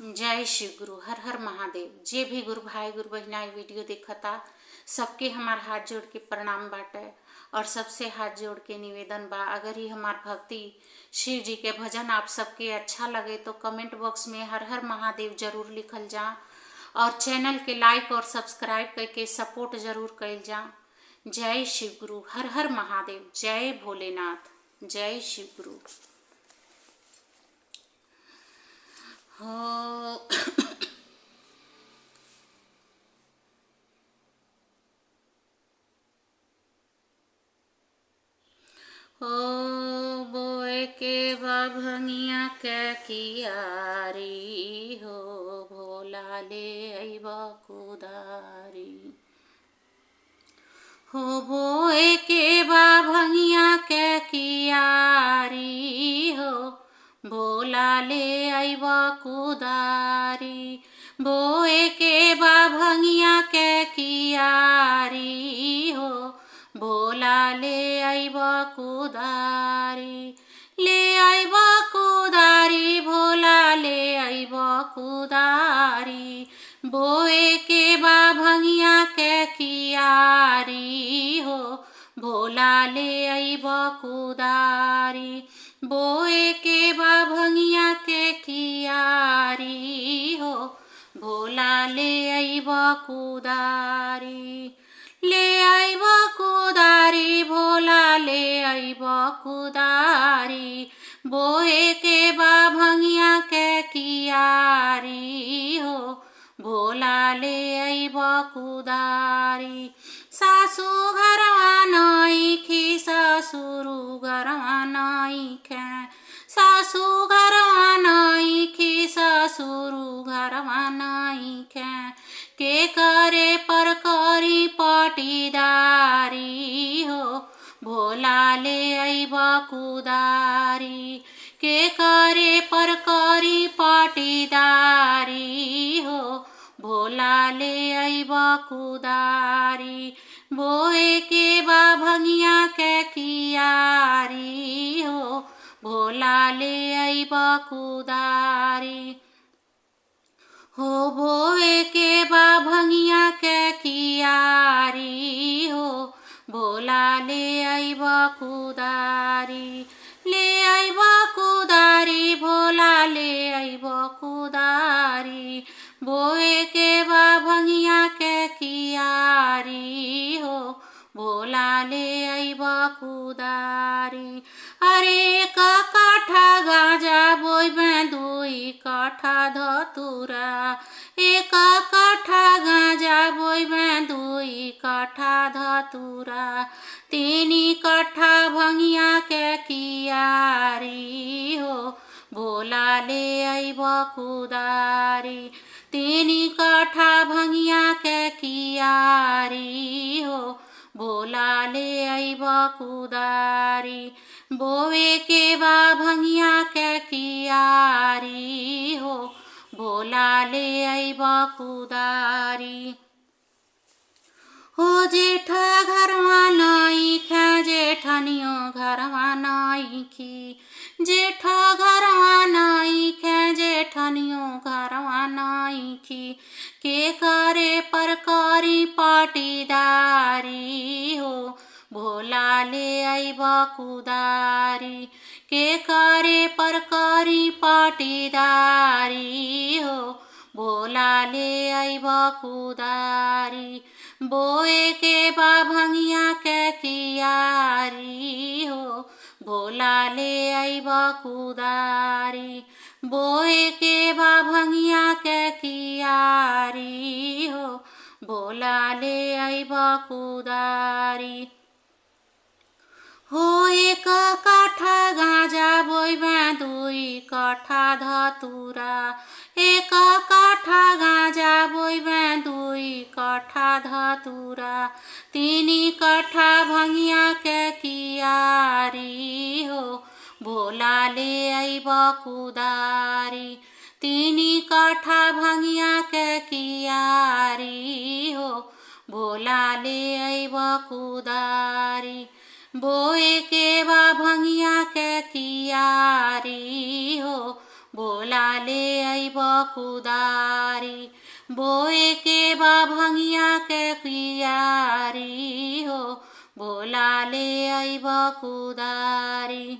जय शिव गुरु। हर हर महादेव। जे भी गुरु भाई गुरु बहना वीडियो देखता सबके हमार हाथ जोड़ के प्रणाम बाटे और सबसे हाथ जोड़ के निवेदन बा, अगर ही हमार भक्ति शिव जी के भजन आप सबके अच्छा लगे तो कमेंट बॉक्स में हर हर महादेव जरूर लिखल जा और चैनल के लाइक और सब्सक्राइब करके सपोर्ट जरूर कल जा। जय शिव गुरु। हर हर महादेव। जय भोलेनाथ। जय शिव गुरु। हो बोए के भंगिया के कियारी हो, भोला ले अइब कुदारी हो। बोए के भंगिया के कियारी हो, भोला ले अइब कुदारी। बोए के भंगिया के कियारी हो, भोला ले अइब कुदारी। ले अइब कुदारी, भोला ले अइब कुदारी। बोए के भंगिया के कियारी हो, भोला ले अइब कुदारी। बोए के भंगिया के कियारी हो, भोला ले अइब कुदारी। ले अइब कुदारी, भोला ले अइब कुदारी। बोए के भंगिया के कियारी हो, भोला ले अइब कुदारी। सासू घरवा नइखी, ससुरु घरवा नइखे। सासू घरवा नइखी, ससुरु घरवा नइखे। के करे पर करी पटीदारी हो, भोला ले अइब कुदारी। के करे पर करी पटीदारी हो, भोला ले अइब कुदारी। बोए के भंगिया के कियारी हो, भोला ले अइब कुदारी हो। बोए के भंगिया के कियारी हो, भोला ले अइब कुदारी। ले अइब कुदारी, भोला ले अइब कुदारी। बोए के भंगिया के कियारी हो, भोला ले अइब कुदारी। अरे एक काठा गाजा बोइबे दुई काठा धतुरा। एक काठा गाजा बोइबे दुई काठा धतुरा। तीनी काठा भंगिया के कियारी हो, भोला ले अइब कुदारी। तीनी काठा भंगिया के कियारी हो, भोला ले अइब कुदारी। बोए के भंगिया के कियारी हो, भोला ले अइब कुदारी हो। जेठ घरवा नइखे, जेठनियो घरवा नइखी। जेठ घरवा नइखे, जेठनियो घरवा नइखी। के करे पर करी पटीदारी हो, भोला ले अइब कुदारी। के करे पर करी पटीदारी हो, भोला ले अइब कुदारी। बोए के भंगिया के कियारी हो, भोला ले अइब कुदारी। बोए के भंगिया के कियारी हो, भोला ले अइब कुदारी हो। एक काठा गाजा बोइबे दुई काठा धतुरा। एक काठा गाजा बोइबे दुई काठा धतुरा। तीनी काठा भंगिया के कियारी हो, भोला ले अइब कुदारी। तीनी काठा भंगिया के कियारी हो, भोला ले अइब कुदारी। बोए के भंगिया के कियारी हो, भोला ले अइब कुदारी। बोए के बा भंगिया के कियारी हो, भोला ले अइब कुदारी।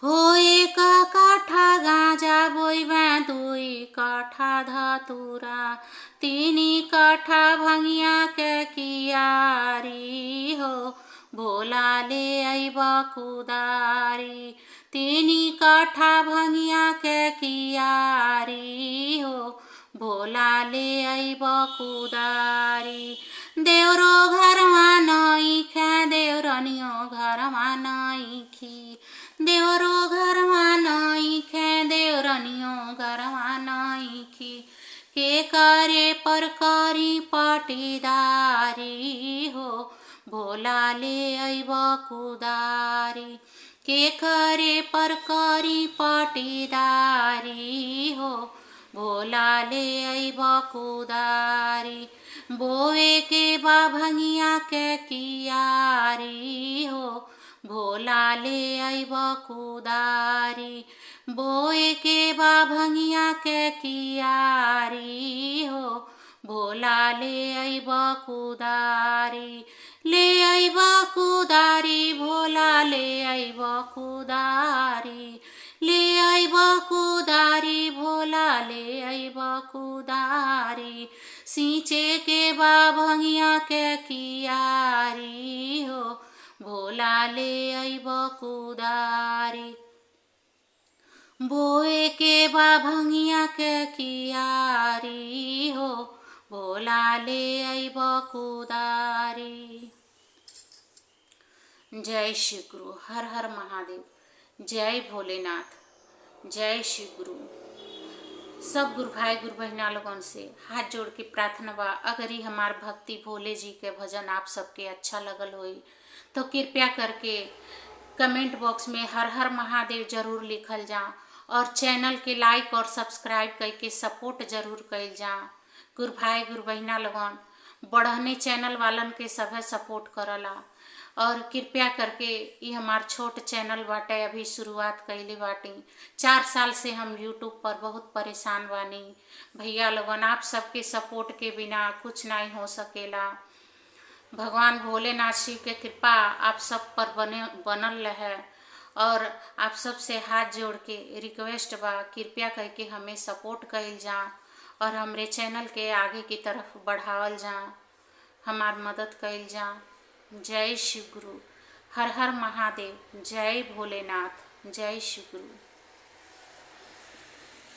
हो एक काठा गाँजा बोइबा, दुई काठा धतुरा, तीनी काठा भंगिया के कियारी हो, भोला ले अइब कुदारी। तीनी काठा भंगिया के कियारी हो, भोला ले अइब कुदारी। देवरो घरमा नइखे, देवरनियो घरमा नइखी, देवरो घरमा नइखे, देवरनियो घरमा नइखी। के करे पर करी पाटीदारी हो, भोला ले अइब कुदारी। के करे पर करी पाटीदारी हो, भोला ले अइब कुदारी। बोए के बा भंगिया के कियारी हो, भोला ले अइब कुदारी। बोए के बा भंगिया के कियारी हो, भोला ले अइब कुदारी। ले अइब कुदारी, भोला ले अइब कुदारी। ले अइब कुदारी, भोला ले अइब कुदारी। सींचे के बा भंगिया के कियारी हो, भोला ले अइब कुदारी। बोए के बा भंगिया के कियारी हो, भोला ले अइब कुदारी। जय श्री गुरु। हर हर महादेव। जय भोलेनाथ। जय श्री गुरु। सब गुरु भाई गुरु बहना लोगन से हाथ जोड़ के प्रार्थना बा, अगर ही हमार भक्ति भोले जी के भजन आप सबके अच्छा लगल होई तो कृपया करके कमेंट बॉक्स में हर हर महादेव जरूर लिखल जा, और चैनल के लाइक और सब्सक्राइब करके सपोर्ट जरूर कइल जा। गुरु भाई गुरु बहना लोगन बढ़ने चैनल वालन के सभे सपोर्ट करला, और कृपया करके ये हमार छोट चैनल बाटे, अभी शुरुआत कइले बाटी। 4 साल से हम यूट्यूब पर बहुत परेशान बानी भैया लोगन। आप सबके सपोर्ट के बिना कुछ नहीं हो सकेला। भगवान भोलेनाथ शिव के कृपा आप सब पर बनल रहे, और आप सब से हाथ जोड़ के रिक्वेस्ट बा, कृपया करके हमें सपोर्ट कइल जा, और हमरे चैनल के आगे की तरफ बढ़ावल जा, हमार मदद कइल जा। जय शिव गुरु। हर हर महादेव। जय भोलेनाथ। जय शिव गुरु।